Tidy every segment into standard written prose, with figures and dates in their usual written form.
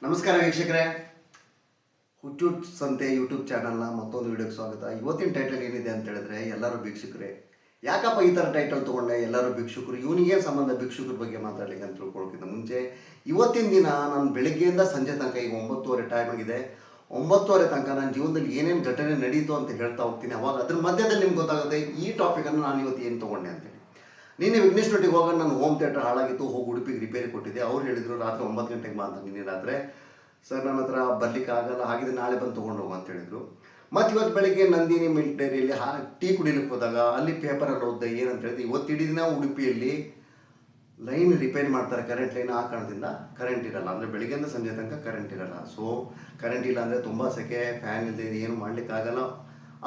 ನಮಸ್ಕಾರ ವೀಕ್ಷಕರೇ, ಹುಚ್ಚು ಸಂತೆ ಯೂಟ್ಯೂಬ್ ಚಾನಲ್ನ ಮತ್ತೊಂದು ವಿಡಿಯೋಗೆ ಸ್ವಾಗತ. ಇವತ್ತಿನ ಟೈಟಲ್ ಏನಿದೆ ಅಂತ ಹೇಳಿದ್ರೆ, ಎಲ್ಲರೂ ಭಿಕ್ಷುಕರೇ. ಯಾಕಪ್ಪ ಈ ಥರ ಟೈಟಲ್ ತೊಗೊಂಡೆ, ಎಲ್ಲರೂ ಭಿಕ್ಷುಕರು, ಇವನಿಗೆ ಸಂಬಂಧ ಭಿಕ್ಷುಕರ ಬಗ್ಗೆ ಮಾತಾಡಲಿಕ್ಕೆ ಅಂತ ತಿಳ್ಕೊಳ್ಳೋಕ್ಕಿಂತ ಮುಂಚೆ ಇವತ್ತಿನ ದಿನ ನಾನು ಬೆಳಗ್ಗೆಯಿಂದ ಸಂಜೆ ತನಕ, ಈಗ 9:30 ಟೈಮ್ ಆಗಿದೆ, 9:30 ತನಕ ನನ್ನ ಜೀವನದಲ್ಲಿ ಏನೇನು ಘಟನೆ ನಡೀತು ಅಂತ ಹೇಳ್ತಾ ಹೋಗ್ತೀನಿ. ಅವಾಗ ಅದ್ರ ಮಧ್ಯದಲ್ಲಿ ನಿಮ್ಗೆ ಗೊತ್ತಾಗುತ್ತೆ ಈ ಟಾಪಿಕನ್ನು ನಾನು ಇವತ್ತು ಏನು ತೊಗೊಂಡೆ ಅಂತೇಳಿ. ನಿನ್ನೆ ವಿಘ್ನೇಶ್ ನೊಟ್ಟಿಗೆ ಹೋಗೋಣ, ನಾನು ಹೋಮ್ ಥಿಯೇಟರ್ ಹಾಳಾಗಿತ್ತು, ಹೋಗಿ ಉಡುಪಿಗೆ ರಿಪೇರಿ ಕೊಟ್ಟಿದ್ದೆ. ಅವ್ರು ಹೇಳಿದರು ರಾತ್ರಿ 9 ಗಂಟೆಗೆ ಬಾ ಅಂತ. ನಿನ್ನೆ ರಾತ್ರಿ ಸರ್ ನನ್ನ ಹತ್ರ ಬರ್ಲಿಕ್ಕೆ ಆಗಲ್ಲ, ಹಾಗಿದ್ರೆ ನಾಳೆ ಬಂದು ತೊಗೊಂಡು ಹೋಗು ಅಂತ ಹೇಳಿದರು. ಮತ್ತು ಇವತ್ತು ಬೆಳಗ್ಗೆ ನಂದಿನಿ ಮಿಲ್ಕ್ ಡೈರಿಯಲ್ಲಿ ಟೀ ಕುಡಿಲಿಕ್ಕೆ ಹೋದಾಗ ಅಲ್ಲಿ ಪೇಪರಲ್ಲಿ ಓದಿದೆ ಏನಂತ ಹೇಳಿದ್ರೆ, ಇವತ್ತು ಇಡೀ ದಿನ ಉಡುಪಿಯಲ್ಲಿ ಲೈನ್ ರಿಪೇರಿ ಮಾಡ್ತಾರೆ, ಕರೆಂಟ್ ಲೈನ್. ಆ ಕಾರಣದಿಂದ ಕರೆಂಟ್ ಇರಲ್ಲ, ಅಂದರೆ ಬೆಳಿಗ್ಗೆಯಿಂದ ಸಂಜೆ ತನಕ ಕರೆಂಟ್ ಇರಲ್ಲ. ಸೊ ಕರೆಂಟ್ ಇಲ್ಲ ಅಂದರೆ ತುಂಬ ಸೆಕೆ, ಫ್ಯಾನ್ ಇಲ್ಲದೆ ಏನು ಮಾಡಲಿಕ್ಕಾಗಲ್ಲ.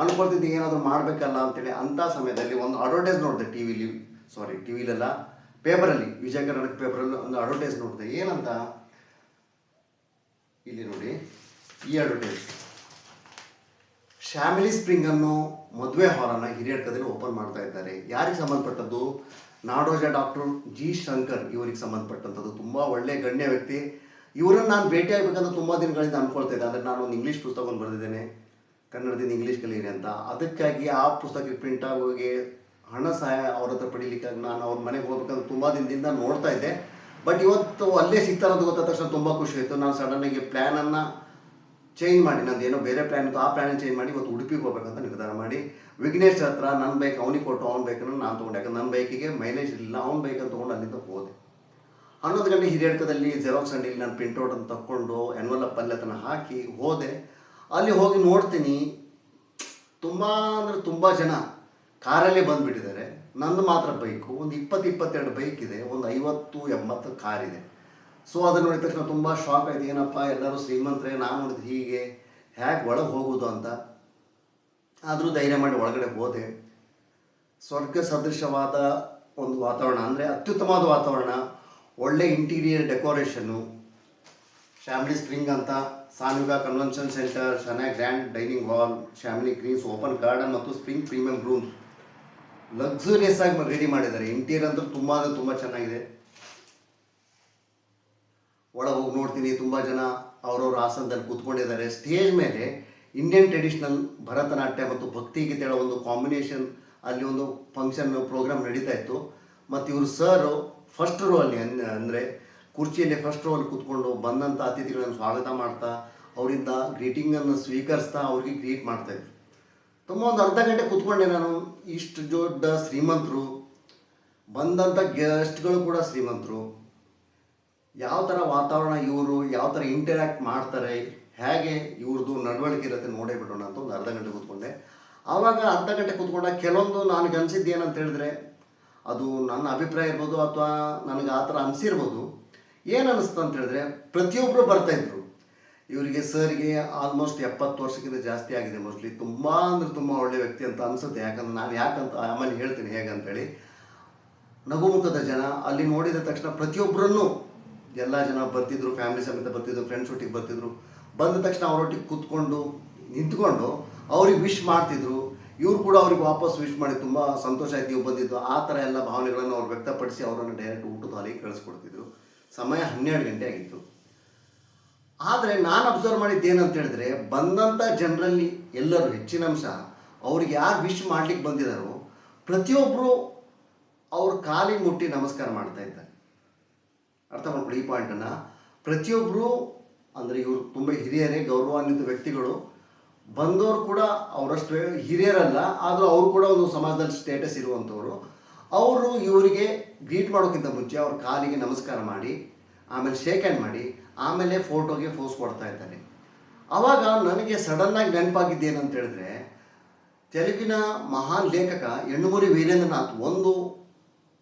ಅನ್ಕೊಳ್ತಿದ್ದೆ ಏನಾದರೂ ಮಾಡಬೇಕಲ್ಲ ಅಂತೇಳಿ. ಅಂಥ ಸಮಯದಲ್ಲಿ ಒಂದು ಅಡ್ವರ್ಟೈಸ್ ನೋಡಿದೆ ಟಿವಿಲೆಲ್ಲ, ಪೇಪರಲ್ಲಿ, ವಿಜಯ ಕರ್ನಾಟಕ ಪೇಪರಲ್ಲಿ ಒಂದು ಅಡ್ವರ್ಟೈಸ್ ನೋಡಿದೆ. ಏನಂತ, ಇಲ್ಲಿ ನೋಡಿ, ಈ ಅಡ್ವರ್ಟೈಸ್, ಫ್ಯಾಮಿಲಿ ಸ್ಪ್ರಿಂಗ್ ಅನ್ನೋ ಮದುವೆ ಹಾಲನ್ನು ಹಿರಿಯಡ್ಕದಲ್ಲಿ ಓಪನ್ ಮಾಡ್ತಾ ಇದ್ದಾರೆ. ಯಾರಿಗೆ ಸಂಬಂಧಪಟ್ಟದ್ದು? ನಾಡೋಜ ಡಾಕ್ಟರ್ ಜಿ ಶಂಕರ್ ಇವರಿಗೆ ಸಂಬಂಧಪಟ್ಟಂಥದ್ದು. ತುಂಬ ಒಳ್ಳೆ ಗಣ್ಯ ವ್ಯಕ್ತಿ. ಇವರನ್ನು ನಾನು ಭೇಟಿಯಾಗಬೇಕಂತ ತುಂಬ ದಿನಗಳಿಂದ ಅಂದ್ಕೊಳ್ತಾ ಇದ್ದೆ. ಅಂದರೆ ನಾನು ಒಂದು ಇಂಗ್ಲೀಷ್ ಪುಸ್ತಕವನ್ನು ಬರೆದಿದ್ದೇನೆ, ಕನ್ನಡದಿಂದ ಇಂಗ್ಲೀಷ್ ಕಲೀರಿ ಅಂತ. ಅದಕ್ಕಾಗಿ ಆ ಪುಸ್ತಕಕ್ಕೆ ಪ್ರಿಂಟ್ ಆಗೋಗಿ ಹಣ ಸಹಾಯ ಅವ್ರ ಹತ್ರ ಪಡೀಲಿಕ್ಕಾಗಿ ನಾನು ಅವ್ರ ಮನೆಗೆ ಹೋಗ್ಬೇಕಂತ ತುಂಬ ದಿನದಿಂದ ನೋಡ್ತಾ ಇದ್ದೆ. ಬಟ್ ಇವತ್ತು ಅಲ್ಲೇ ಸಿಗ್ತಾರೋದು ಗೊತ್ತಾದ ತಕ್ಷಣ ತುಂಬ ಖುಷಿ ಆಯಿತು. ನಾನು ಸಡನ್ನಾಗಿ ಪ್ಲ್ಯಾನನ್ನು ಚೇಂಜ್ ಮಾಡಿ, ನಂದು ಏನೋ ಬೇರೆ ಪ್ಲ್ಯಾನ್ ಇತ್ತು, ಆ ಪ್ಲ್ಯಾನ್ ಚೇಂಜ್ ಮಾಡಿ ಇವತ್ತು ಉಡುಪಿಗೆ ಹೋಗ್ಬೇಕಂತ ನಿರ್ಧಾರ ಮಾಡಿ, ವಿಘ್ನೇಶ್ ಹತ್ರ ನನ್ನ ಬೈಕ್ ಅವನಿಗೆ ಕೊಟ್ಟು ಅವ್ನ ಬೈಕನ್ನು ನಾನು ತೊಗೊಂಡೆ. ಯಾಕಂದ್ರೆ ನನ್ನ ಬೈಕಿಗೆ ಮೈಲೇಜ್ ಇಲ್ಲ, ಅವ್ನ ಬೈಕನ್ನು ತೊಗೊಂಡು ಅಲ್ಲಿಂದ ಹೋದೆ. 11 ಗಂಟೆ ಹಿರಿಯಡ್ಕದಲ್ಲಿ ಜೆರಾಕ್ಸ್ ಅಂಗಡಿಯಲ್ಲಿ ನಾನು ಪ್ರಿಂಟೌಟನ್ನು ತಕ್ಕೊಂಡು ಎನ್ವಲಪ್ ಅಲ್ಲಿ ಅದನ್ನು ಹಾಕಿ ಹೋದೆ. ಅಲ್ಲಿ ಹೋಗಿ ನೋಡ್ತೀನಿ, ತುಂಬ ಅಂದರೆ ತುಂಬ ಜನ ಕಾರಲ್ಲೇ ಬಂದುಬಿಟ್ಟಿದ್ದಾರೆ. ನಂದು ಮಾತ್ರ ಬೈಕು, ಒಂದು 20-22 ಬೈಕ್ ಇದೆ, ಒಂದು 50-80 ಕಾರಿದೆ. ಸೊ ಅದನ್ನು ನೋಡಿದ ತಕ್ಷಣ ತುಂಬ ಶಾಕ್ ಆಯಿತು. ಏನಪ್ಪ ಎಲ್ಲರೂ ಶ್ರೀಮಂತರೇ, ನಾನು ನೋಡಿದ್ರೆ ಹೀಗೆ ಹೇಗೆ ಒಳಗೆ ಹೋಗೋದು ಅಂತ. ಆದರೂ ಧೈರ್ಯ ಮಾಡಿ ಒಳಗಡೆ ಹೋದೆ. ಸ್ವರ್ಗ ಸದೃಶವಾದ ಒಂದು ವಾತಾವರಣ, ಅಂದರೆ ಅತ್ಯುತ್ತಮವಾದ ವಾತಾವರಣ, ಒಳ್ಳೆ ಇಂಟೀರಿಯರ್ ಡೆಕೋರೇಷನ್ನು, ಫ್ಯಾಮಿಲಿ ಸ್ಪ್ರಿಂಗ್ ಅಂತ, ಸಾನ್ಯುಗ ಕನ್ವೆನ್ಷನ್ ಸೆಂಟರ್, ಶನಾಯ್ grand dining hall, family greens, open garden ಮತ್ತು ಸ್ಪ್ರಿಂಗ್ ಪ್ರೀಮಿಯಂ ರೂಮ್ಸ್ ಲಕ್ಸುರಿಯಸ್ ಆಗಿ ರೆಡಿ ಮಾಡಿದ್ದಾರೆ. ಇಂಟೀರಿಯರ್ ಅಂತೂ ತುಂಬ ಅಂದರೆ ತುಂಬ ಚೆನ್ನಾಗಿದೆ. ಒಳಗೆ ಹೋಗಿ ನೋಡ್ತೀನಿ, ತುಂಬ ಜನ ಅವರವ್ರ ಆಸನದಲ್ಲಿ ಕೂತ್ಕೊಂಡಿದ್ದಾರೆ. ಸ್ಟೇಜ್ ಮೇಲೆ ಇಂಡಿಯನ್ ಟ್ರೆಡಿಷನಲ್ ಭರತನಾಟ್ಯ ಮತ್ತು ಭಕ್ತಿಗೀತೆಗಳ ಒಂದು ಕಾಂಬಿನೇಷನ್, ಅಲ್ಲಿ ಒಂದು ಫಂಕ್ಷನ್ ಪ್ರೋಗ್ರಾಮ್ ನಡೀತಾ ಇತ್ತು. ಮತ್ತು ಇವರು ಸರು ಫಸ್ಟ್ ರೋ ಅಲ್ಲಿ, ಅಂದರೆ ಕುರ್ಚಿಯಲ್ಲಿ ಫಸ್ಟ್ ರೋ ಅಲ್ಲಿ ಕೂತ್ಕೊಂಡು ಬಂದಂಥ ಅತಿಥಿಗಳನ್ನು ಸ್ವಾಗತ ಮಾಡ್ತಾ, ಅವರಿಂದ ಗ್ರೀಟಿಂಗನ್ನು ಸ್ವೀಕರಿಸ್ತಾ ಅವ್ರಿಗೆ ಗ್ರೀಟ್ ಮಾಡ್ತಾಯಿದ್ರು. ತುಂಬ ಒಂದು ಅರ್ಧ ಗಂಟೆ ಕೂತ್ಕೊಂಡೆ ನಾನು. ಇಷ್ಟು ದೊಡ್ಡ ಶ್ರೀಮಂತರು, ಬಂದಂಥ ಗೆಸ್ಟ್ಗಳು ಕೂಡ ಶ್ರೀಮಂತರು, ಯಾವ ಥರ ವಾತಾವರಣ, ಇವರು ಯಾವ ಥರ ಇಂಟರ್ಯಾಕ್ಟ್ ಮಾಡ್ತಾರೆ, ಹೇಗೆ ಇವ್ರದ್ದು ನಡವಳಿಕೆ ಇರುತ್ತೆ ನೋಡೇ ಬಿಡೋಣ ಅಂತ ಒಂದು ಅರ್ಧ ಗಂಟೆ ಕೂತ್ಕೊಂಡೆ. ಆವಾಗ ಅರ್ಧ ಗಂಟೆ ಕೂತ್ಕೊಂಡಾಗ ಕೆಲವೊಂದು ನನಗೆ ಅನಿಸಿದ್ದು ಏನಂತ ಹೇಳಿದ್ರೆ, ಅದು ನನ್ನ ಅಭಿಪ್ರಾಯ ಇರ್ಬೋದು ಅಥವಾ ನನಗೆ ಆ ಥರ ಅನಿಸಿರ್ಬೋದು. ಏನು ಅನ್ನಿಸ್ತು ಅಂತ ಹೇಳಿದ್ರೆ, ಪ್ರತಿಯೊಬ್ಬರು ಬರ್ತಾಯಿದ್ರು. ಇವರಿಗೆ ಸರ್ಗೆ ಆಲ್ಮೋಸ್ಟ್ 70 ವರ್ಷಕ್ಕಿಂತ ಜಾಸ್ತಿ ಆಗಿದೆ ಮೋಸ್ಟ್ಲಿ. ತುಂಬ ಅಂದರೆ ತುಂಬ ಒಳ್ಳೆಯ ವ್ಯಕ್ತಿ ಅಂತ ಅನಿಸುತ್ತೆ. ಯಾಕಂದ್ರೆ ನಾನು ಯಾಕಂತ ಆಮೇಲೆ ಹೇಳ್ತೀನಿ ಹೇಗಂತೇಳಿ. ನಗುಮುಖದ ಜನ ಅಲ್ಲಿ ನೋಡಿದ ತಕ್ಷಣ ಪ್ರತಿಯೊಬ್ಬರನ್ನು, ಎಲ್ಲ ಜನ ಬರ್ತಿದ್ರು, ಫ್ಯಾಮಿಲಿ ಸಮೇತ ಬರ್ತಿದ್ರು, ಫ್ರೆಂಡ್ಸ್ ಒಟ್ಟಿಗೆ ಬರ್ತಿದ್ರು. ಬಂದ ತಕ್ಷಣ ಅವರೊಟ್ಟಿಗೆ ಕೂತ್ಕೊಂಡು ನಿಂತ್ಕೊಂಡು ಅವ್ರಿಗೆ ವಿಶ್ ಮಾಡ್ತಿದ್ರು. ಇವ್ರು ಕೂಡ ಅವ್ರಿಗೆ ವಾಪಸ್ ವಿಶ್ ಮಾಡಿ ತುಂಬ ಸಂತೋಷ ಆಯ್ತು ನೀವು ಬಂದಿದ್ದು, ಆ ಥರ ಎಲ್ಲ ಭಾವನೆಗಳನ್ನು ಅವ್ರು ವ್ಯಕ್ತಪಡಿಸಿ ಅವರನ್ನು ಡೈರೆಕ್ಟ್ ಊಟದ ಹಾಲಿಗೆ ಕಳಿಸ್ಕೊಡ್ತಿದ್ರು. ಸಮಯ 12 ಗಂಟೆ ಆಗಿತ್ತು. ಆದರೆ ನಾನು ಅಬ್ಸರ್ವ್ ಮಾಡಿದ್ದು ಏನಂತ ಹೇಳಿದ್ರೆ, ಬಂದಂಥ ಜನರಲ್ಲಿ ಎಲ್ಲರೂ ಹೆಚ್ಚಿನ ಅಂಶ ಅವ್ರಿಗೆ ಯಾರು ವಿಶ್ ಮಾಡ್ಲಿಕ್ಕೆ ಬಂದಿದ್ದಾರೋ ಪ್ರತಿಯೊಬ್ಬರು ಅವ್ರ ಕಾಲಿಗೆ ಮುಟ್ಟಿ ನಮಸ್ಕಾರ ಮಾಡ್ತಾ ಇದ್ದಾರೆ. ಅರ್ಥ ಮಾಡ್ಕೊಳ್ಳಿ ಈ ಪಾಯಿಂಟನ್ನು. ಪ್ರತಿಯೊಬ್ಬರು ಅಂದರೆ ಇವರು ತುಂಬ ಹಿರಿಯರೇ, ಗೌರವಾನ್ವಿತ ವ್ಯಕ್ತಿಗಳು. ಬಂದವರು ಕೂಡ ಅವರಷ್ಟು ಹಿರಿಯರಲ್ಲ, ಆದರೂ ಅವರು ಕೂಡ ಒಂದು ಸಮಾಜದಲ್ಲಿ ಸ್ಟೇಟಸ್ ಇರುವಂಥವ್ರು. ಅವರು ಇವರಿಗೆ ಗ್ರೀಟ್ ಮಾಡೋಕ್ಕಿಂತ ಮುಂಚೆ ಅವ್ರ ಕಾಲಿಗೆ ನಮಸ್ಕಾರ ಮಾಡಿ, ಆಮೇಲೆ ಶೇಕ್ ಹ್ಯಾಂಡ್ ಮಾಡಿ, ಆಮೇಲೆ ಫೋಟೋಗೆ ಫೋಸ್ ಕೊಡ್ತಾ ಇದ್ದಾರೆ. ಆವಾಗ ನನಗೆ ಸಡನ್ನಾಗಿ ನೆನಪಾಗಿದ್ದೇನಂತ ಹೇಳಿದ್ರೆ, ತೆಲುಗಿನ ಮಹಾನ್ ಲೇಖಕ ಯಣ್ಣಮೂರಿ ವೀರೇಂದ್ರನಾಥ್ ಒಂದು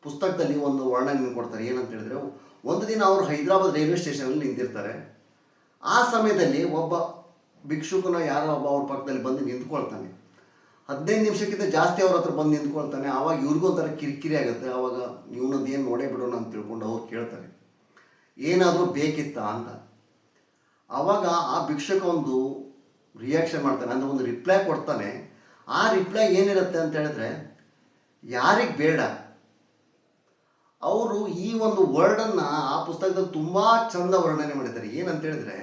ಪುಸ್ತಕದಲ್ಲಿ ಒಂದು ವರ್ಣನೆ ಕೊಡ್ತಾರೆ. ಏನಂತ ಹೇಳಿದ್ರೆ, ಒಂದು ದಿನ ಅವರು ಹೈದರಾಬಾದ್ ರೈಲ್ವೆ ಸ್ಟೇಷನಲ್ಲಿ ನಿಂತಿರ್ತಾರೆ. ಆ ಸಮಯದಲ್ಲಿ ಒಬ್ಬ ಭಿಕ್ಷುಕನ ಯಾರೋ ಒಬ್ಬ ಅವ್ರ ಪಕ್ಕದಲ್ಲಿ ಬಂದು ನಿಂತ್ಕೊಳ್ತಾನೆ. 15 ನಿಮಿಷಕ್ಕಿಂತ ಜಾಸ್ತಿ ಅವ್ರ ಹತ್ರ ಬಂದು ನಿಂತ್ಕೊಳ್ತಾನೆ. ಆವಾಗ ಇವ್ರಿಗೂ ಒಂಥರ ಕಿರಿಕಿರಿ ಆಗುತ್ತೆ. ಆವಾಗ ಇವನದ್ದು ಏನು ನೋಡೇ ಬಿಡೋಣ ಅಂತ ತಿಳ್ಕೊಂಡು ಅವ್ರು ಕೇಳ್ತಾರೆ, ಏನಾದರೂ ಬೇಕಿತ್ತಾ ಅಂತ. ಆವಾಗ ಆ ಭಿಕ್ಷುಕ ಒಂದು ರಿಯಾಕ್ಷನ್ ಮಾಡ್ತಾನೆ, ಅಂದರೆ ಒಂದು ರಿಪ್ಲೈ ಕೊಡ್ತಾನೆ. ಆ ರಿಪ್ಲೈ ಏನಿರುತ್ತೆ ಅಂತ ಹೇಳಿದ್ರೆ, ಯಾರಿಗೆ ಬೇಡ ಅವರು ಈ ಒಂದು ವರ್ಡನ್ನು ಆ ಪುಸ್ತಕದಲ್ಲಿ ತುಂಬ ಚಂದ ವರ್ಣನೆ ಮಾಡಿದ್ದಾರೆ. ಏನಂತ ಹೇಳಿದ್ರೆ,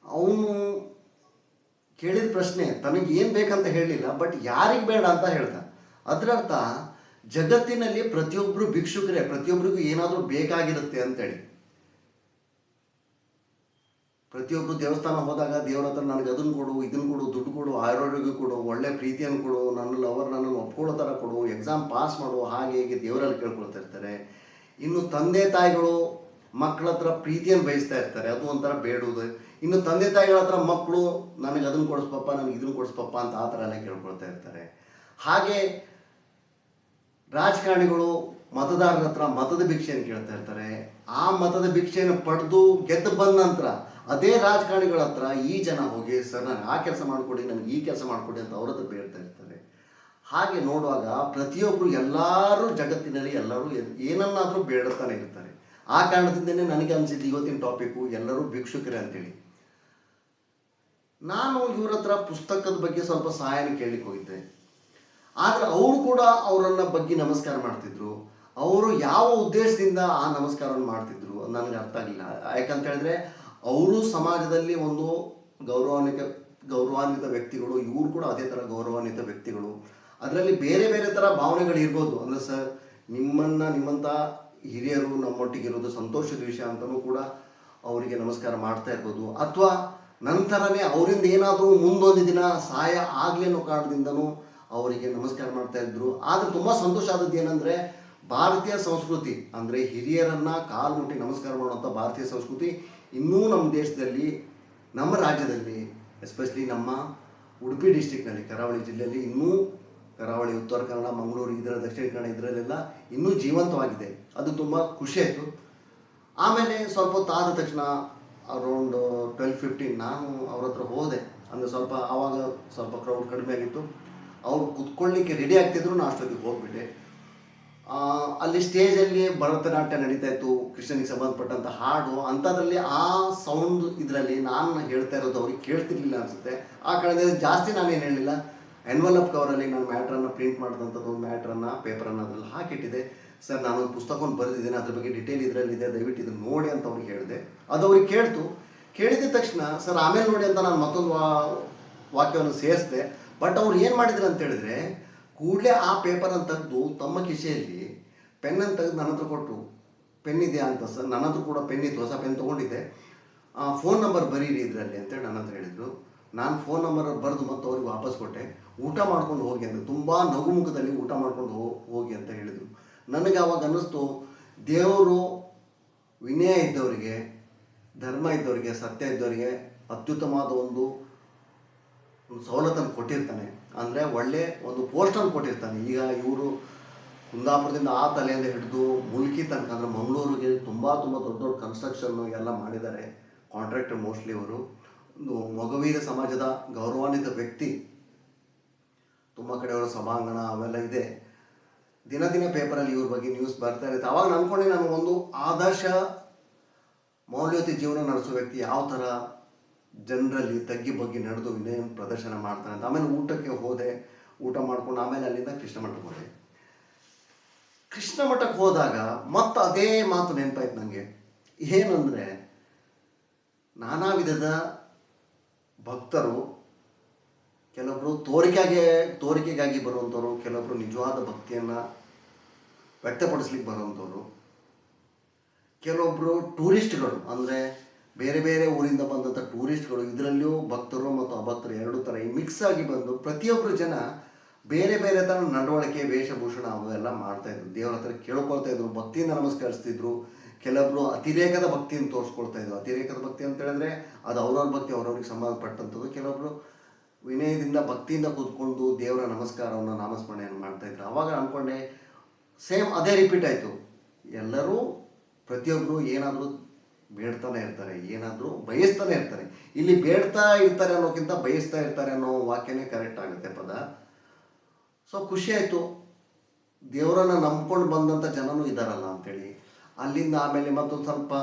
ಅವನು ಕೇಳಿದ ಪ್ರಶ್ನೆ ತನಗೆ ಏನು ಬೇಕಂತ ಹೇಳಲಿಲ್ಲ, ಬಟ್ ಯಾರಿಗೆ ಬೇಡ ಅಂತ ಹೇಳ್ದ. ಅದರರ್ಥ ಜಗತ್ತಿನಲ್ಲಿ ಪ್ರತಿಯೊಬ್ಬರು ಭಿಕ್ಷುಕರೇ, ಪ್ರತಿಯೊಬ್ಬರಿಗೂ ಏನಾದರೂ ಬೇಕಾಗಿರುತ್ತೆ ಅಂತೇಳಿ. ಪ್ರತಿಯೊಬ್ಬರು ದೇವಸ್ಥಾನ ಹೋದಾಗ ದೇವ್ರ ಹತ್ರ ನನಗೆ ಅದನ್ನು ಕೊಡು, ಇದನ್ನು ಕೊಡು, ದುಡ್ಡು ಕೊಡು, ಆರೋಗ್ಯ ಕೊಡು, ಒಳ್ಳೆ ಪ್ರೀತಿಯನ್ನು ಕೊಡು, ನನ್ನ ಲವರ್ ನನ್ನನ್ನು ಒಪ್ಕೊಳ್ಳೋ ಥರ ಕೊಡು, ಎಕ್ಸಾಮ್ ಪಾಸ್ ಮಾಡು, ಹಾಗೆ ಹೀಗೆ ದೇವರಲ್ಲಿ ಕೇಳ್ಕೊಳ್ತಾ ಇರ್ತಾರೆ. ಇನ್ನು ತಂದೆ ತಾಯಿಗಳು ಮಕ್ಕಳ ಹತ್ರ ಪ್ರೀತಿಯನ್ನು ಬಯಸ್ತಾ ಇರ್ತಾರೆ, ಅದು ಒಂಥರ ಬೇಡುವುದು. ಇನ್ನು ತಂದೆ ತಾಯಿಗಳ ಹತ್ರ ಮಕ್ಕಳು ನನಗೆ ಅದನ್ನು ಕೊಡಿಸ್ಪಪ್ಪ, ನನಗೆ ಇದನ್ನು ಕೊಡಿಸ್ಪಪ್ಪ ಅಂತ ಆ ಥರ ಎಲ್ಲ ಕೇಳ್ಕೊಳ್ತಾ ಇರ್ತಾರೆ. ಹಾಗೆ ರಾಜಕಾರಣಿಗಳು ಮತದಾರರ ಹತ್ರ ಮತದ ಭಿಕ್ಷೆಯನ್ನು ಕೇಳ್ತಾ ಇರ್ತಾರೆ. ಆ ಮತದ ಭಿಕ್ಷೆಯನ್ನು ಪಡೆದು ಗೆದ್ದು ಬಂದ ನಂತರ ಅದೇ ರಾಜಕಾರಣಿಗಳ ಹತ್ರ ಈ ಜನ ಹೋಗಿ ಸರ್ ನನಗೆ ಆ ಕೆಲಸ ಮಾಡಿಕೊಡಿ, ನನಗೆ ಈ ಕೆಲಸ ಮಾಡಿಕೊಡಿ ಅಂತ ಅವ್ರ ಹತ್ರ ಬೇಡ್ತಾ ಇರ್ತಾರೆ. ಹಾಗೆ ನೋಡುವಾಗ ಪ್ರತಿಯೊಬ್ಬರು ಎಲ್ಲರೂ ಜಗತ್ತಿನಲ್ಲಿ ಎಲ್ಲರೂ ಏನನ್ನಾದರೂ ಬೇಡುತ್ತಾನೆ ಇರ್ತಾರೆ. ಆ ಕಾರಣದಿಂದನೇ ನನಗೆ ಅನಿಸಿದ್ದು ಇವತ್ತಿನ ಟಾಪಿಕ್ಕು ಎಲ್ಲರೂ ಭಿಕ್ಷುಕರೇ ಅಂತೇಳಿ. ನಾನು ಇವ್ರ ಹತ್ರ ಪುಸ್ತಕದ ಬಗ್ಗೆ ಸ್ವಲ್ಪ ಸಹಾಯನ ಕೇಳಲಿಕ್ಕೆ ಹೋಗಿದ್ದೆ. ಆದರೆ ಅವರು ಕೂಡ ಅವರನ್ನ ಬಗ್ಗೆ ನಮಸ್ಕಾರ ಮಾಡ್ತಿದ್ರು. ಅವರು ಯಾವ ಉದ್ದೇಶದಿಂದ ಆ ನಮಸ್ಕಾರವನ್ನು ಮಾಡ್ತಿದ್ರು ನನಗೆ ಅರ್ಥ ಆಗಲಿಲ್ಲ. ಯಾಕಂತ ಹೇಳಿದ್ರೆ ಅವರು ಸಮಾಜದಲ್ಲಿ ಒಂದು ಗೌರವಾನ್ವಿತ ವ್ಯಕ್ತಿಗಳು, ಇವರು ಕೂಡ ಅದೇ ಥರ ಗೌರವಾನ್ವಿತ ವ್ಯಕ್ತಿಗಳು. ಅದರಲ್ಲಿ ಬೇರೆ ಬೇರೆ ಥರ ಭಾವನೆಗಳು ಇರ್ಬೋದು. ಅಂದರೆ ಸರ್ ನಿಮ್ಮಂಥ ಹಿರಿಯರು ನಮ್ಮೊಟ್ಟಿಗಿರೋದು ಸಂತೋಷದ ವಿಷಯ ಅಂತಲೂ ಕೂಡ ಅವರಿಗೆ ನಮಸ್ಕಾರ ಮಾಡ್ತಾ ಇರ್ಬೋದು. ಅಥವಾ ನಂತರನೇ ಅವರಿಂದ ಏನಾದರೂ ಮುಂದೊಂದು ದಿನ ಸಹಾಯ ಆಗಲಿ ಅನ್ನೋ ಕಾರಣದಿಂದನೂ ಅವರಿಗೆ ನಮಸ್ಕಾರ ಮಾಡ್ತಾ ಇದ್ರು. ಆದರೆ ತುಂಬ ಸಂತೋಷ ಆದದ್ದು ಏನಂದರೆ ಭಾರತೀಯ ಸಂಸ್ಕೃತಿ ಅಂದರೆ ಹಿರಿಯರನ್ನು ಕಾಲು ಮುಟ್ಟಿ ನಮಸ್ಕಾರ ಮಾಡುವಂಥ ಭಾರತೀಯ ಸಂಸ್ಕೃತಿ ಇನ್ನೂ ನಮ್ಮ ದೇಶದಲ್ಲಿ, ನಮ್ಮ ರಾಜ್ಯದಲ್ಲಿ, ಎಸ್ಪೆಷಲಿ ನಮ್ಮ ಉಡುಪಿ ಡಿಸ್ಟಿಕ್ನಲ್ಲಿ, ಕರಾವಳಿ ಜಿಲ್ಲೆಯಲ್ಲಿ ಇನ್ನೂ, ಕರಾವಳಿ, ಉತ್ತರ ಕನ್ನಡ, ಮಂಗಳೂರು, ಇದರ ದಕ್ಷಿಣ ಕನ್ನಡ ಇದರಲ್ಲೆಲ್ಲ ಇನ್ನೂ ಜೀವಂತವಾಗಿದೆ. ಅದು ತುಂಬ ಖುಷಿ ಆಯಿತು. ಆಮೇಲೆ ಸ್ವಲ್ಪ ಹೊತ್ತು ಆದ ತಕ್ಷಣ ಅರೌಂಡ್ 12-15 ನಾನು ಅವ್ರ ಹತ್ರ ಹೋದೆ. ಅಂದರೆ ಸ್ವಲ್ಪ ಆವಾಗ ಸ್ವಲ್ಪ ಕ್ರೌಡ್ ಕಡಿಮೆ ಆಗಿತ್ತು. ಅವ್ರು ಕುತ್ಕೊಳ್ಳಿಕ್ಕೆ ರೆಡಿ ಆಗ್ತಿದ್ರು, ನಾನು ಅಷ್ಟೊತ್ತಿಗೆ ಹೋಗ್ಬಿಟ್ಟೆ. ಅಲ್ಲಿ ಸ್ಟೇಜಲ್ಲಿ ಭರತನಾಟ್ಯ ನಡೀತಾ ಇತ್ತು, ಕೃಷ್ಣನಿಗೆ ಸಂಬಂಧಪಟ್ಟಂಥ ಹಾಡು. ಅಂಥದ್ರಲ್ಲಿ ಆ ಸೌಂಡ್ ಇದರಲ್ಲಿ ನಾನು ಹೇಳ್ತಾ ಇರೋದು ಅವ್ರಿಗೆ ಕೇಳ್ತಿರ್ಲಿಲ್ಲ ಅನಿಸುತ್ತೆ. ಆ ಕಾರಣದಿಂದ ಜಾಸ್ತಿ ನಾನೇನು ಹೇಳಿಲ್ಲ. ಎನ್ವಲಪ್ ಕವರಲ್ಲಿ ನಾನು ಮ್ಯಾಟ್ರನ್ನು ಪ್ರಿಂಟ್ ಮಾಡಿದಂಥದ್ದು ಒಂದು ಮ್ಯಾಟ್ರನ್ನು, ಪೇಪರನ್ನು ಅದರಲ್ಲಿ ಹಾಕಿಟ್ಟಿದೆ. ಸರ್ ನಾನೊಂದು ಪುಸ್ತಕವನ್ನು ಬರೆದಿದ್ದೇನೆ, ಅದ್ರ ಬಗ್ಗೆ ಡೀಟೇಲ್ ಇದರಲ್ಲಿದೆ, ದಯವಿಟ್ಟು ಇದನ್ನು ನೋಡಿ ಅಂತ ಅವ್ರಿಗೆ ಹೇಳಿದೆ. ಅದು ಅವ್ರಿಗೆ ಕೇಳ್ತು. ಕೇಳಿದ ತಕ್ಷಣ ಸರ್ ಆಮೇಲೆ ನೋಡಿ ಅಂತ ನಾನು ಮತ್ತೊಂದು ವಾಕ್ಯವನ್ನು ಸೇರಿಸಿದೆ. ಬಟ್ ಅವ್ರು ಏನು ಮಾಡಿದ್ರು ಅಂತ ಹೇಳಿದ್ರೆ, ಕೂಡಲೇ ಆ ಪೇಪರನ್ನು ತೆಗೆದು ತಮ್ಮ ಕಿಸೆಯಲ್ಲಿ ಪೆನ್ನನ್ನು ತೆಗೆದು ನನ್ನ ಹತ್ರ ಕೊಟ್ಟರು. ಪೆನ್ ಇದೆಯಾ ಅಂತ. ಸರ್ ನನ್ನ ಹತ್ರ ಕೂಡ ಪೆನ್ ಇತ್ತು, ಹೊಸ ಪೆನ್ ತೊಗೊಂಡಿದ್ದೆ. ಫೋನ್ ನಂಬರ್ ಬರೀರಿ ಇದರಲ್ಲಿ ಅಂತೇಳಿ ನನ್ನ ಹತ್ರ ಹೇಳಿದರು. ನಾನು ಫೋನ್ ನಂಬರ್ ಬರೆದು ಮತ್ತು ಅವ್ರಿಗೆ ವಾಪಸ್ ಕೊಟ್ಟೆ. ಊಟ ಮಾಡ್ಕೊಂಡು ಹೋಗಿ ಅಂದರೆ ತುಂಬ ನಗುಮುಖದಲ್ಲಿ ಊಟ ಮಾಡ್ಕೊಂಡು ಹೋಗಿ ಅಂತ ಹೇಳಿದರು. ನನಗೆ ಆವಾಗ ಅನ್ನಿಸ್ತು, ದೇವರು ವಿನಯ ಇದ್ದವರಿಗೆ, ಧರ್ಮ ಇದ್ದವರಿಗೆ, ಸತ್ಯ ಇದ್ದವರಿಗೆ ಅತ್ಯುತ್ತಮವಾದ ಒಂದು ಸವಲತ್ತನ್ನು ಕೊಟ್ಟಿರ್ತಾನೆ. ಅಂದರೆ ಒಳ್ಳೆ ಒಂದು ಪೋಸ್ಟನ್ನು ಕೊಟ್ಟಿರ್ತಾನೆ. ಈಗ ಇವರು ಕುಂದಾಪುರದಿಂದ ಆ ತಲೆಯಿಂದ ಹಿಡಿದು ಮುಲ್ಕಿ ತನಕ, ಅಂದರೆ ಮಂಗಳೂರಿಗೆ ತುಂಬ ದೊಡ್ಡ ದೊಡ್ಡ ಕನ್ಸ್ಟ್ರಕ್ಷನ್ನು ಎಲ್ಲ ಮಾಡಿದ್ದಾರೆ. ಕಾಂಟ್ರಾಕ್ಟರ್ ಮೋಸ್ಟ್ಲಿ ಇವರು. ಒಂದು ಮೊಗವೀರ ಸಮಾಜದ ಗೌರವಾನ್ವಿತ ವ್ಯಕ್ತಿ. ತುಂಬ ಕಡೆಯವರ ಸಭಾಂಗಣ ಅವೆಲ್ಲ ಇದೆ. ದಿನ ಪೇಪರಲ್ಲಿ ಇವ್ರ ಬಗ್ಗೆ ನ್ಯೂಸ್ ಬರ್ತಾ ಇರುತ್ತೆ. ಅವಾಗ ಅಂದ್ಕೊಂಡೆ ನಾನು ಒಂದು ಆದರ್ಶ ಮೌಲ್ಯಯುತ ಜೀವನ ನಡೆಸೋ ವ್ಯಕ್ತಿ ಯಾವ ಥರ ಜನರಲ್ಲಿ ತಗ್ಗಿ ಬಗ್ಗೆ ನಡೆದು ವಿನಯ ಪ್ರದರ್ಶನ ಮಾಡ್ತಾನೆ ಅಂತ. ಆಮೇಲೆ ಊಟಕ್ಕೆ ಹೋದೆ. ಊಟ ಮಾಡ್ಕೊಂಡು ಆಮೇಲೆ ಅಲ್ಲಿಂದ ಕೃಷ್ಣ ಮಠಕ್ಕೆ ಹೋದೆ. ಕೃಷ್ಣ ಮಠಕ್ಕೆ ಹೋದಾಗ ಮತ್ತೆ ಅದೇ ಮಾತು ನೆನಪಾಯ್ತು ನನಗೆ. ಏನಂದರೆ, ನಾನಾ ವಿಧದ ಭಕ್ತರು, ಕೆಲವೊಬ್ಬರು ತೋರಿಕೆಗಾಗಿ ಬರುವಂಥವ್ರು, ಕೆಲವೊಬ್ಬರು ನಿಜವಾದ ಭಕ್ತಿಯನ್ನು ವ್ಯಕ್ತಪಡಿಸ್ಲಿಕ್ಕೆ ಬರುವಂಥವ್ರು, ಕೆಲವೊಬ್ಬರು ಟೂರಿಸ್ಟ್ಗಳು, ಅಂದರೆ ಬೇರೆ ಬೇರೆ ಊರಿಂದ ಬಂದಂಥ ಟೂರಿಸ್ಟ್ಗಳು. ಇದರಲ್ಲಿಯೂ ಭಕ್ತರು ಮತ್ತು ಅಭಕ್ತರು ಎರಡು ಥರ ಮಿಕ್ಸ್ ಆಗಿ ಬಂದು ಪ್ರತಿಯೊಬ್ಬರು ಜನ ಬೇರೆ ಬೇರೆ ಥರ ನಡವಳಿಕೆ, ವೇಷಭೂಷಣ ಅವೆಲ್ಲ ಮಾಡ್ತಾಯಿದ್ರು. ದೇವರ ಹತ್ರ ಕೇಳ್ಕೊಳ್ತಾ ಇದ್ರು, ಭಕ್ತಿಯಿಂದ ನಮಸ್ಕರಿಸ್ತಿದ್ರು. ಕೆಲವೊಬ್ಬರು ಅತಿರೇಕದ ಭಕ್ತಿಯನ್ನು ತೋರಿಸ್ಕೊಳ್ತಾ ಇದ್ರು. ಅತಿರೇಕದ ಭಕ್ತಿ ಅಂತ ಹೇಳಿದ್ರೆ ಅದು ಅವ್ರವ್ರ ಭಕ್ತಿ ಅವ್ರವ್ರಿಗೆ ಸಂಬಂಧಪಟ್ಟಂಥದ್ದು. ಕೆಲವೊಬ್ಬರು ವಿನಯದಿಂದ ಭಕ್ತಿಯಿಂದ ಕೂತ್ಕೊಂಡು ದೇವರ ನಮಸ್ಕಾರವನ್ನು, ನಾಮಸ್ಮರಣೆಯನ್ನು ಮಾಡ್ತಾಯಿದ್ರು. ಆವಾಗ ಅಂದ್ಕೊಂಡೆ, ಸೇಮ್ ಅದೇ ರಿಪೀಟ್ ಆಯಿತು. ಎಲ್ಲರೂ ಪ್ರತಿಯೊಬ್ಬರು ಏನಾದರೂ ಬೇಡ್ತಾನೆ ಇರ್ತಾರೆ, ಏನಾದರೂ ಬಯಸ್ತಾನೆ ಇರ್ತಾರೆ. ಇಲ್ಲಿ ಬೇಡ್ತಾ ಇರ್ತಾರೆ ಅನ್ನೋಕ್ಕಿಂತ ಬಯಸ್ತಾ ಇರ್ತಾರೆ ಅನ್ನೋ ವಾಕ್ಯನೇ ಕರೆಕ್ಟ್ ಆಗುತ್ತೆ ಪದ. ಸೊ ಖುಷಿ ಆಯಿತು, ದೇವರನ್ನು ನಂಬ್ಕೊಂಡು ಬಂದಂಥ ಜನನೂ ಇದ್ದಾರಲ್ಲ ಅಂಥೇಳಿ. ಅಲ್ಲಿಂದ ಆಮೇಲೆ ಮತ್ತೊಂದು ಸ್ವಲ್ಪ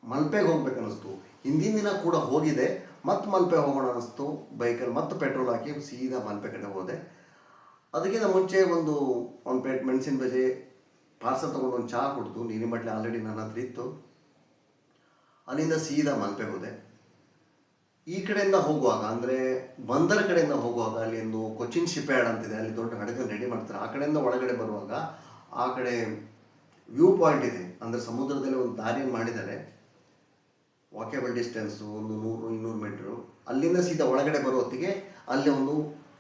ಮಲ್ಪೆಗೆ ಹೋಗ್ಬೇಕು ಅನ್ನಿಸ್ತು. ಹಿಂದಿನ ದಿನ ಕೂಡ ಹೋಗಿದೆ, ಮತ್ತೆ ಮಲ್ಪೆ ಹೋಗೋಣ ಅನ್ನಿಸ್ತು. ಬೈಕಲ್ಲಿ ಮತ್ತೆ ಪೆಟ್ರೋಲ್ ಹಾಕಿ ಸೀದಾ ಮಲ್ಪೆ ಕಡೆ ಹೋದೆ. ಅದಕ್ಕಿಂತ ಮುಂಚೆ ಒಂದು ಪ್ಲೇಟ್ ಮೆಣಸಿನ ಬಜೆ ಪಾರ್ಸಲ್ ತೊಗೊಂಡು ಒಂದು ಚಹಾ ಕುಡಿದು, ನೀರಿನ ಬಟ್ಲೆ ಆಲ್ರೆಡಿ ನನ್ನ ಹತ್ರ ಇತ್ತು. ಅಲ್ಲಿಂದ ಸೀದಾ ಮಲ್ಪೆಗೆ ಹೋದೆ. ಈ ಕಡೆಯಿಂದ ಹೋಗುವಾಗ ಅಂದರೆ ಬಂದರ ಕಡೆಯಿಂದ ಹೋಗುವಾಗ ಅಲ್ಲಿ ಒಂದು ಕೊಚ್ಚಿನ್ ಶಿಪ್ ಯಾರ್ಡ್ ಅಂತಿದೆ, ಅಲ್ಲಿ ದೊಡ್ಡ ಹಡಗನ್ನು ರೆಡಿ ಮಾಡ್ತಾರೆ. ಆ ಕಡೆಯಿಂದ ಒಳಗಡೆ ಬರುವಾಗ ಆ ಕಡೆ ವ್ಯೂ ಪಾಯಿಂಟ್ ಇದೆ, ಅಂದರೆ ಸಮುದ್ರದಲ್ಲಿ ಒಂದು ದಾರಿಯನ್ನು ಮಾಡಿದ್ದಾರೆ, ವಾಕೇಬಲ್ ಡಿಸ್ಟೆನ್ಸು ಒಂದು 100-200 ಮೀಟ್ರು. ಅಲ್ಲಿಂದ ಸೀದಾ ಒಳಗಡೆ ಬರೋ ಹೊತ್ತಿಗೆ ಅಲ್ಲಿ ಒಂದು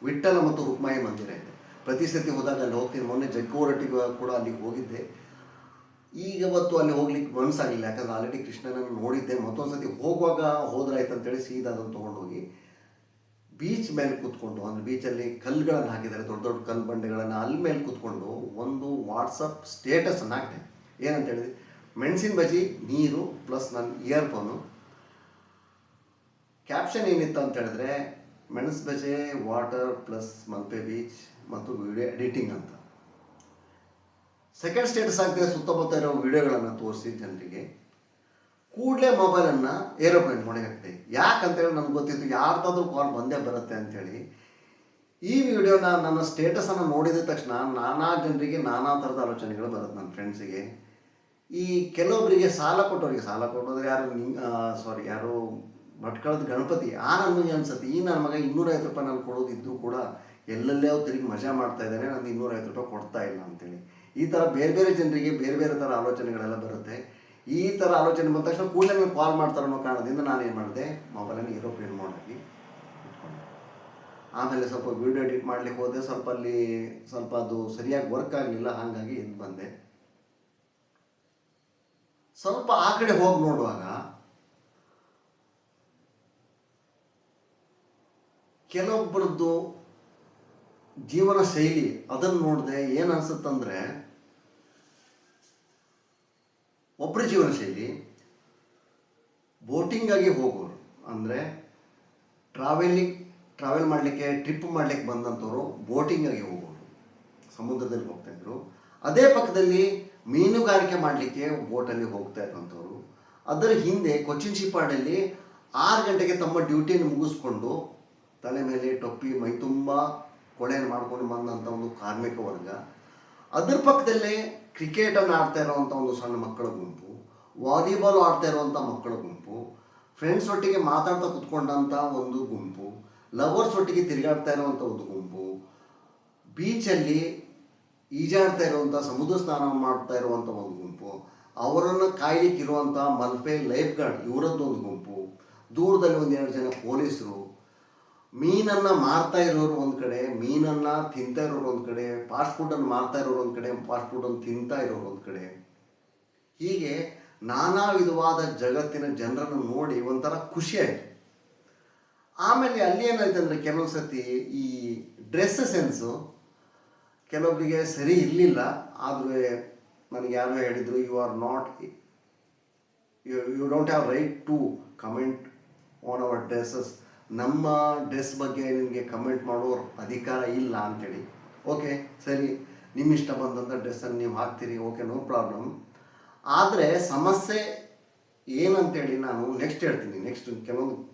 ವಿಠ್ಠಲ ಮತ್ತು ರುಕ್ಮಾಯಿ ಮಂದಿರ ಇದೆ. ಪ್ರತಿ ಸತಿ ಹೋದಾಗ ಅಲ್ಲಿ ಹೋಗ್ತೀನಿ. ಮೊನ್ನೆ ಜಗ್ಗೋರಟ್ಟಿಗೆ ಕೂಡ ಅಲ್ಲಿಗೆ ಹೋಗಿದ್ದೆ. ಈಗ ಅವತ್ತು ಅಲ್ಲಿ ಹೋಗ್ಲಿಕ್ಕೆ ಮನಸ್ಸಾಗಲಿಲ್ಲ, ಯಾಕಂದ್ರೆ ಆಲ್ರೆಡಿ ಕೃಷ್ಣನನ್ನು ನೋಡಿದ್ದೆ. ಮತ್ತೊಂದು ಸತಿ ಹೋಗುವಾಗ ಹೋದ್ರಾಯ್ತು ಅಂತೇಳಿ ಸೀದಾ ಅದನ್ನು ತೊಗೊಂಡೋಗಿ ಬೀಚ್ ಮೇಲೆ ಕೂತ್ಕೊಂಡು, ಅಂದರೆ ಬೀಚಲ್ಲಿ ಕಲ್ಲುಗಳನ್ನು ಹಾಕಿದ್ದಾರೆ, ದೊಡ್ಡ ದೊಡ್ಡ ಕಲ್ಲು ಬಂಡೆಗಳನ್ನು, ಅಲ್ಲಿ ಮೇಲೆ ಕೂತ್ಕೊಂಡು ಒಂದು ವಾಟ್ಸಪ್ ಸ್ಟೇಟಸನ್ನು ಹಾಕಿದೆ. ಏನಂತ ಹೇಳಿದ್ರೆ, ಮೆಣಸಿನ ಬಜ್ಜಿ, ನೀರು ಪ್ಲಸ್ ನನ್ನ ಇಯರ್ಫೋನು. ಕ್ಯಾಪ್ಷನ್ ಏನಿತ್ತು ಅಂತ ಹೇಳಿದ್ರೆ, ಮೆಣಸು ಬಜೆ, ವಾಟರ್ ಪ್ಲಸ್ ಮಲ್ಪೆ ಬೀಚ್ ಮತ್ತು ವಿಡಿಯೋ ಎಡಿಟಿಂಗ್ ಅಂತ. ಸೆಕೆಂಡ್ ಸ್ಟೇಟಸ್ ಹಾಕಿದ್ರೆ ಸುತ್ತಮುತ್ತ ಇರೋ ವಿಡಿಯೋಗಳನ್ನು ತೋರಿಸಿ ಜನರಿಗೆ. ಕೂಡಲೇ ಮೊಬೈಲನ್ನು ಏರೋಪ್ಲೇನ್ ಮನೆಗೆ ಹಾಕ್ತೆ. ಯಾಕಂತೇಳಿ ನನಗೆ ಗೊತ್ತಿತ್ತು ಯಾರ್ದಾದ್ರೂ ಕಾಲ್ ಬಂದೇ ಬರುತ್ತೆ ಅಂಥೇಳಿ. ಈ ವಿಡಿಯೋನ ನನ್ನ ಸ್ಟೇಟಸನ್ನು ನೋಡಿದ ತಕ್ಷಣ ನಾನಾ ಜನರಿಗೆ ನಾನಾ ಥರದ ಆಲೋಚನೆಗಳು ಬರುತ್ತೆ. ನನ್ನ ಫ್ರೆಂಡ್ಸಿಗೆ, ಈ ಕೆಲವೊಬ್ಬರಿಗೆ ಸಾಲ ಕೊಟ್ಟೋದ್ರೆ ಯಾರು ಭಟ್ಕಳದ ಗಣಪತಿ ನನಗೆ ಅನ್ಸುತ್ತೆ, ಈ ನನ್ನ ಮಗ 250 ರೂಪಾಯಿ ನಾನು ಕೊಡೋದಿದ್ದು ಕೂಡ ಎಲ್ಲೆಲ್ಲೇ ತಿರುಗಿ ಮಜಾ ಮಾಡ್ತಾ ಇದ್ದಾನೆ, ನಾನು 250 ರೂಪಾಯಿ ಕೊಡ್ತಾ ಇಲ್ಲ ಅಂತೇಳಿ. ಈ ಥರ ಬೇರೆ ಬೇರೆ ಜನರಿಗೆ ಬೇರೆ ಬೇರೆ ಥರ ಆಲೋಚನೆಗಳೆಲ್ಲ ಬರುತ್ತೆ. ಈ ಥರ ಆಲೋಚನೆ ಬಂದ ತಕ್ಷಣ ಕೂಡಲೇ ನನಗೆ ಕಾಲ್ ಮಾಡ್ತಾರೆ ಅನ್ನೋ ಕಾರಣದಿಂದ ನಾನೇನು ಮಾಡಿದೆ, ಮೊಬೈಲನ್ನು ಏರೋಪ್ಲೇನ್ ಮೋಡಾಗಿ ಇಟ್ಕೊಂಡೆ. ಆಮೇಲೆ ಸ್ವಲ್ಪ ವೀಡಿಯೋ ಎಡಿಟ್ ಮಾಡಲಿಕ್ಕೆ ಹೋದೆ. ಸ್ವಲ್ಪ ಅದು ಸರಿಯಾಗಿ ವರ್ಕ್ ಆಗಲಿಲ್ಲ, ಹಾಗಾಗಿ ಎದ್ದು ಬಂದೆ. ಸ್ವಲ್ಪ ಆ ಕಡೆ ಹೋಗಿ ನೋಡುವಾಗ ಕೆಲವೊಬ್ಬರದ್ದು ಜೀವನ ಶೈಲಿ ಅದನ್ನು ನೋಡಿದೆ. ಏನು ಅನಿಸುತ್ತಂದರೆ, ಒಬ್ಬರ ಜೀವನ ಶೈಲಿ ಬೋಟಿಂಗಾಗಿ ಹೋಗೋರು, ಅಂದರೆ ಟ್ರಾವೆಲ್ ಮಾಡಲಿಕ್ಕೆ, ಟ್ರಿಪ್ ಮಾಡಲಿಕ್ಕೆ ಬಂದಂಥವ್ರು ಬೋಟಿಂಗಾಗಿ ಹೋಗೋರು, ಸಮುದ್ರದಲ್ಲಿ ಹೋಗ್ತಾಯಿದ್ರು. ಅದೇ ಪಕ್ಕದಲ್ಲಿ ಮೀನುಗಾರಿಕೆ ಮಾಡಲಿಕ್ಕೆ ಬೋಟಲ್ಲಿ ಹೋಗ್ತಾ ಇರುವಂಥವ್ರು. ಅದರ ಹಿಂದೆ ಕೊಚ್ಚಿನ್ ಶಿಪ್ಪಾರ್ಡಲ್ಲಿ 6 ಗಂಟೆಗೆ ತಮ್ಮ ಡ್ಯೂಟಿಯನ್ನು ಮುಗಿಸ್ಕೊಂಡು ತಲೆ ಮೇಲೆ ಟೊಪ್ಪಿ ಮೈ ತುಂಬ ಕೊಳೆಯನ್ನು ಮಾಡ್ಕೊಂಡು ಬಂದಂಥ ಒಂದು ಕಾರ್ಮಿಕ ವರ್ಗ. ಅದರ ಪಕ್ಕದಲ್ಲೇ ಕ್ರಿಕೆಟನ್ನು ಆಡ್ತಾ ಇರೋವಂಥ ಒಂದು ಸಣ್ಣ ಮಕ್ಕಳ ಗುಂಪು, ವಾಲಿಬಾಲ್ ಆಡ್ತಾ ಇರುವಂಥ ಮಕ್ಕಳ ಗುಂಪು, ಫ್ರೆಂಡ್ಸ್ ಒಟ್ಟಿಗೆ ಮಾತಾಡ್ತಾ ಕುತ್ಕೊಂಡಂಥ ಒಂದು ಗುಂಪು, ಲವರ್ಸ್ ಒಟ್ಟಿಗೆ ತಿರುಗಾಡ್ತಾ ಇರುವಂಥ ಒಂದು ಗುಂಪು, ಬೀಚಲ್ಲಿ ಈಜಾಡ್ತಾ ಇರುವಂಥ, ಸಮುದ್ರ ಸ್ನಾನ ಮಾಡ್ತಾ ಇರುವಂಥ ಒಂದು ಗುಂಪು, ಅವರನ್ನು ಕಾಯ್ಲಿಕ್ಕೆ ಇರುವಂಥ ಮಲ್ಪೆ ಲೈಫ್ ಗಾರ್ಡ್ ಇವರದ್ದೊಂದು ಗುಂಪು, ದೂರದಲ್ಲಿ 1-2 ಜನ ಪೊಲೀಸರು, ಮೀನನ್ನು ಮಾರ್ತಾ ಇರೋರು ಒಂದು ಕಡೆ, ಮೀನನ್ನು ತಿಂತಾ ಇರೋರು ಒಂದು ಕಡೆ, ಫಾಸ್ಟ್ ಫುಡ್ಡನ್ನು ಮಾರ್ತಾ ಇರೋರು ಒಂದು ಕಡೆ, ಫಾಸ್ಟ್ ಫುಡ್ಡನ್ನು ತಿಂತಾ ಇರೋರು ಒಂದು ಕಡೆ. ಹೀಗೆ ನಾನಾ ವಿಧವಾದ ಜಗತ್ತಿನ ಜನರನ್ನು ನೋಡಿ ಒಂಥರ ಖುಷಿಯಾಯಿತು. ಆಮೇಲೆ ಅಲ್ಲಿ ಏನಾಯ್ತು ಅಂದರೆ, ಕೆಲವೊಂದು ಸತಿ ಈ ಡ್ರೆಸ್ ಸೆನ್ಸು ಕೆಲವೊಬ್ಬರಿಗೆ ಸರಿ ಇರಲಿಲ್ಲ. ಆದರೆ ನನಗೆ ಯಾರೋ ಹೇಳಿದರು, you don't have right to comment on our dresses. ನಮ್ಮ ಡ್ರೆಸ್ ಬಗ್ಗೆ ನಿಮಗೆ ಕಮೆಂಟ್ ಮಾಡೋ ಅಧಿಕಾರ ಇಲ್ಲ ಅಂಥೇಳಿ. ಓಕೆ, ಸರಿ, ನಿಮ್ಮ ಇಷ್ಟ ಬಂದಂಥ ಡ್ರೆಸ್ಸನ್ನು ನೀವು ಹಾಕ್ತೀರಿ, ಓಕೆ, ನೋ ಪ್ರಾಬ್ಲಮ್. ಆದರೆ ಸಮಸ್ಯೆ ಏನಂತೇಳಿ ನಾನು ನೆಕ್ಸ್ಟ್ ಹೇಳ್ತೀನಿ.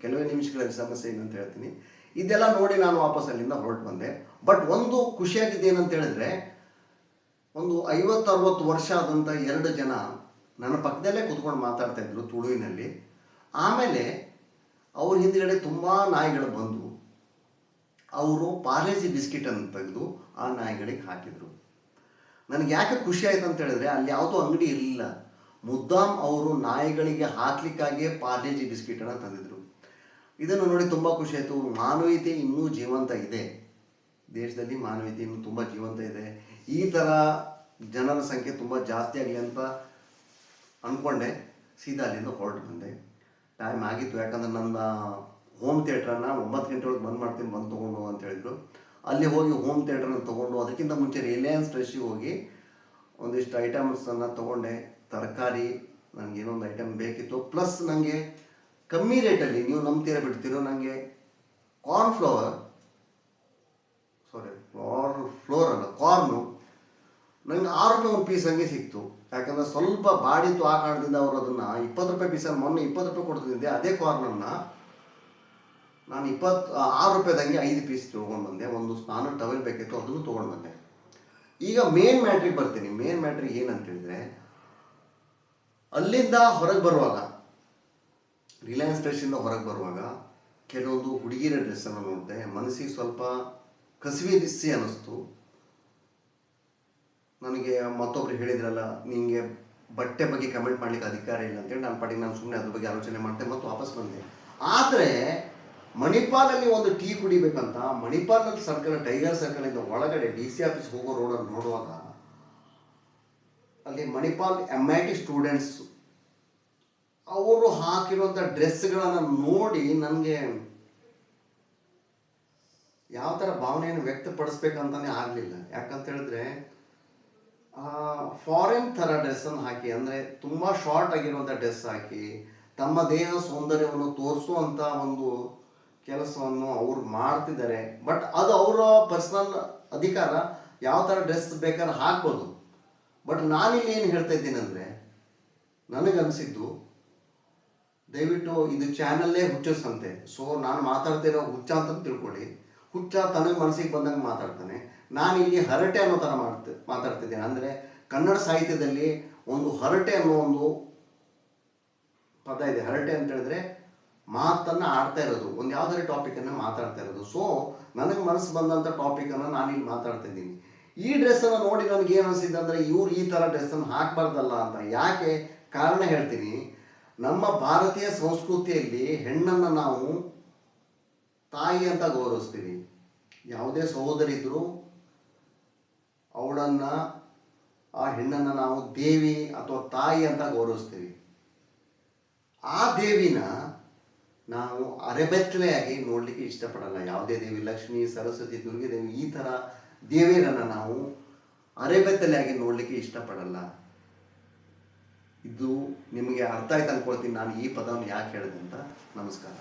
ಕೆಲವೇ ನಿಮಿಷಗಳಲ್ಲಿ ಸಮಸ್ಯೆ ಏನಂತ ಹೇಳ್ತೀನಿ. ಇದೆಲ್ಲ ನೋಡಿ ನಾನು ವಾಪಸ್ ಅಲ್ಲಿಂದ ಹೊರಟು ಬಂದೆ. ಬಟ್ ಒಂದು ಖುಷಿಯಾಗಿದ್ದು ಏನಂತ ಹೇಳಿದ್ರೆ, ಒಂದು 50-60 ವರ್ಷ ಆದಂಥ 2 ಜನ ನನ್ನ ಪಕ್ಕದಲ್ಲೇ ಕೂತ್ಕೊಂಡು ಮಾತಾಡ್ತಾ ಇದ್ರು ತುಳುವಿನಲ್ಲಿ. ಆಮೇಲೆ ಅವ್ರ ಹಿಂದ್ಗಡೆ ತುಂಬ ನಾಯಿಗಳು ಬಂದು ಅವರು ಪಾರ್ಲೇಜಿ ಬಿಸ್ಕಿಟನ್ನು ತೆಗೆದು ಆ ನಾಯಿಗಳಿಗೆ ಹಾಕಿದರು. ನನಗೆ ಯಾಕೆ ಖುಷಿ ಆಯಿತು ಅಂತ ಹೇಳಿದ್ರೆ, ಅಲ್ಲಿ ಯಾವುದೋ ಅಂಗಡಿ ಇರಲಿಲ್ಲ, ಮುದ್ದಾಮ್ ಅವರು ನಾಯಿಗಳಿಗೆ ಹಾಕ್ಲಿಕ್ಕಾಗಿಯೇ ಪಾರ್ಲೇಜಿ ಬಿಸ್ಕಿಟನ್ನು ತಂದಿದ್ರು. ಇದನ್ನು ನೋಡಿ ತುಂಬ ಖುಷಿ ಆಯಿತು. ಮಾನವೀಯತೆ ಇನ್ನೂ ಜೀವಂತ ಇದೆ, ದೇಶದಲ್ಲಿ ಮಾನವೀಯತೆ ಇನ್ನೂ ತುಂಬ ಜೀವಂತ ಇದೆ. ಈ ಥರ ಜನರ ಸಂಖ್ಯೆ ತುಂಬ ಜಾಸ್ತಿ ಆಗಲಿ ಅಂತ ಅಂದ್ಕೊಂಡೆ. ಸೀದಾ ಅಲ್ಲಿಂದ ಹೊರಟು ಬಂದೆ. ಟೈಮ್ ಆಗಿತ್ತು, ಯಾಕಂದ್ರೆ ನನ್ನ ಹೋಮ್ ಥಿಯೇಟ್ರನ್ನು 9 ಗಂಟೆ ಒಳಗೆ ಬಂದ್ ಮಾಡ್ತೀನಿ, ಬಂದು ತೊಗೊಂಡು ಅಂತ ಹೇಳಿದ್ರು. ಅಲ್ಲಿ ಹೋಗಿ ಹೋಮ್ ಥಿಯೇಟ್ರನ್ನು ತೊಗೊಂಡು, ಅದಕ್ಕಿಂತ ಮುಂಚೆ ರಿಲಯನ್ಸ್ ಫ್ರೆಶ್ಶಿಗೆ ಹೋಗಿ ಒಂದಿಷ್ಟು ಐಟಮ್ಸನ್ನು ತೊಗೊಂಡೆ. ತರಕಾರಿ, ನನಗೇನೊಂದು ಐಟಮ್ ಬೇಕಿತ್ತು. ಪ್ಲಸ್ ನನಗೆ ಕಮ್ಮಿ ರೇಟಲ್ಲಿ, ನೀವು ನಂಬ್ತೀರ ಬಿಡ್ತೀರೋ, ನನಗೆ ಕಾರ್ನು ನನಗೆ 6 ರೂಪಾಯಿ ಒಂದು ಪೀಸ್ ಹಂಗೆ ಸಿಕ್ತು. ಯಾಕಂದರೆ ಸ್ವಲ್ಪ ಬಾಡಿತ್ತು, ಆ ಕಾರಣದಿಂದ ಅವರು ಅದನ್ನು 20 ರೂಪಾಯಿ ಪೀಸಲ್ಲಿ ಮೊನ್ನೆ 20 ರೂಪಾಯಿ ಕೊಡ್ತಿದ್ದೆ. ಅದೇ ಕಾರ್ನನ್ನು ನಾನು 6 ರೂಪಾಯಿದಂಗೆ 5 ಪೀಸ್ ತೊಗೊಂಡು ಬಂದೆ. ಒಂದು ಸ್ನಾನ ಟವೆಲ್ ಬೇಕಿತ್ತು, ಅದನ್ನು ತೊಗೊಂಡು ಬಂದೆ. ಈಗ ಮೇನ್ ಮ್ಯಾಟ್ರಿಗೆ ಬರ್ತೀನಿ. ಮೇನ್ ಮ್ಯಾಟ್ರಿಗೆ ಏನಂತ ಹೇಳಿದ್ರೆ, ಅಲ್ಲಿಂದ ಹೊರಗೆ ಬರುವಾಗ, ರಿಲಯನ್ಸ್ ಫ್ರೆಶಿಂದ ಹೊರಗೆ ಬರುವಾಗ ಕೆಲವೊಂದು ಹುಡುಗಿರ ಡ್ರೆಸ್ಸನ್ನು ನೋಡಿದೆ. ಮನಸ್ಸಿಗೆ ಸ್ವಲ್ಪ ಕಸಿವಿಸಿ ಅನ್ನಿಸ್ತು ನನಗೆ. ಮತ್ತೊಬ್ರು ಹೇಳಿದ್ರಲ್ಲ, ನಿಮಗೆ ಬಟ್ಟೆ ಬಗ್ಗೆ ಕಮೆಂಟ್ ಮಾಡ್ಲಿಕ್ಕೆ ಅಧಿಕಾರ ಇಲ್ಲ ಅಂತೇಳಿ ನನ್ನ ಪಾಟಿಗೆ ನಾನು ಸುಮ್ಮನೆ ಅದ್ರ ಬಗ್ಗೆ ಆಲೋಚನೆ ಮಾಡ್ತೆ ಮತ್ತು ವಾಪಸ್ ಬಂದೆ. ಆದರೆ ಮಣಿಪಾಲಲ್ಲಿ ಒಂದು ಟೀ ಕುಡಿಬೇಕಂತ ಮಣಿಪಾಲಲ್ಲಿ ಸರ್ಕಲ್, ಟೈಗರ್ ಸರ್ಕಲಿಂದ ಒಳಗಡೆ DC ಆಫೀಸ್ ಹೋಗೋ ರೋಡಲ್ಲಿ ನೋಡುವಾಗ ಅಲ್ಲಿ ಮಣಿಪಾಲ್ MIT ಸ್ಟೂಡೆಂಟ್ಸ್ ಅವರು ಹಾಕಿರುವಂಥ ಡ್ರೆಸ್ಗಳನ್ನು ನೋಡಿ ನನಗೆ ಯಾವ ಥರ ಭಾವನೆಯನ್ನು ವ್ಯಕ್ತಪಡಿಸ್ಬೇಕಂತಾನೆ ಆಗಲಿಲ್ಲ. ಯಾಕಂತ ಹೇಳಿದ್ರೆ ಫಾರಿನ್ ಥರ ಡ್ರೆಸ್ಸನ್ನು ಹಾಕಿ, ಅಂದರೆ ತುಂಬ ಶಾರ್ಟ್ ಆಗಿರುವಂಥ ಡ್ರೆಸ್ ಹಾಕಿ ತಮ್ಮ ದೇಹ ಸೌಂದರ್ಯವನ್ನು ತೋರಿಸುವಂಥ ಒಂದು ಕೆಲಸವನ್ನು ಅವರು ಮಾಡ್ತಿದ್ದಾರೆ. ಬಟ್ ಅದು ಅವರ ಪರ್ಸನಲ್ ಅಧಿಕಾರ, ಯಾವ ಥರ ಡ್ರೆಸ್ ಬೇಕಾದ್ರೆ ಹಾಕ್ಬೋದು. ಬಟ್ ನಾನಿಲ್ಲಿ ಏನು ಹೇಳ್ತಾ ಇದ್ದೀನಿ ಅಂದರೆ, ನನಗನ್ಸಿದ್ದು, ದಯವಿಟ್ಟು ಇದು ಚಾನಲ್ಲೇ ಹುಚ್ಚಸಂತೆ. ಸೊ ನಾನು ಮಾತಾಡ್ತಿರೋ ಹುಚ್ಚ ಅಂತ ತಿಳ್ಕೊಳ್ಳಿ. ಹುಚ್ಚ ತನಗೆ ಮನಸ್ಸಿಗೆ ಬಂದಂಗೆ ಮಾತಾಡ್ತಾನೆ. ನಾನಿಲ್ಲಿ ಹರಟೆ ಅನ್ನೋ ಥರ ಮಾತಾಡ್ತಿದ್ದೇನೆ. ಅಂದರೆ ಕನ್ನಡ ಸಾಹಿತ್ಯದಲ್ಲಿ ಒಂದು ಹರಟೆ ಅನ್ನೋ ಒಂದು ಪದ ಇದೆ. ಹರಟೆ ಅಂತ ಹೇಳಿದ್ರೆ ಮಾತನ್ನು ಆಡ್ತಾ ಇರೋದು, ಒಂದು ಯಾವುದಾದ್ರೂ ಟಾಪಿಕನ್ನು ಮಾತಾಡ್ತಾ ಇರೋದು. ಸೊ ನನಗೆ ಮನಸ್ಸು ಬಂದಂಥ ಟಾಪಿಕನ್ನು ನಾನಿಲ್ಲಿ ಮಾತಾಡ್ತಾ ಇದ್ದೀನಿ. ಈ ಡ್ರೆಸ್ಸನ್ನು ನೋಡಿ ನನಗೆ ಏನು ಅನಿಸಿದೆ ಅಂದರೆ, ಇವ್ರು ಈ ಥರ ಡ್ರೆಸ್ಸನ್ನು ಹಾಕಬಾರ್ದಲ್ಲ ಅಂತ. ಯಾಕೆ ಕಾರಣ ಹೇಳ್ತೀನಿ. ನಮ್ಮ ಭಾರತೀಯ ಸಂಸ್ಕೃತಿಯಲ್ಲಿ ಹೆಣ್ಣನ್ನು ನಾವು ತಾಯಿ ಅಂತ ಗೌರವಿಸ್ತೀವಿ. ಯಾವುದೇ ಸಹೋದರಿ ಇದ್ದರೂ ಅವಳನ್ನು, ಆ ಹೆಣ್ಣನ್ನು ನಾವು ದೇವಿ ಅಥವಾ ತಾಯಿ ಅಂತ ಗೌರವಿಸ್ತೀವಿ. ಆ ದೇವಿನ ನಾವು ಅರೆಬೆತ್ತಲೆಯಾಗಿ ನೋಡಲಿಕ್ಕೆ ಇಷ್ಟಪಡಲ್ಲ. ಯಾವುದೇ ದೇವಿ, ಲಕ್ಷ್ಮಿ, ಸರಸ್ವತಿ, ದುರ್ಗೆ ದೇವಿ, ಈ ಥರ ದೇವಿಯರನ್ನು ನಾವು ಅರೆಬೆತ್ತಲೆಯಾಗಿ ನೋಡಲಿಕ್ಕೆ ಇಷ್ಟಪಡಲ್ಲ. ಇದು ನಿಮಗೆ ಅರ್ಥ ಆಯ್ತು ಅಂದ್ಕೊಳ್ತೀನಿ ನಾನು ಈ ಪದವನ್ನು ಯಾಕೆ ಹೇಳಿದೆ ಅಂತ. ನಮಸ್ಕಾರ.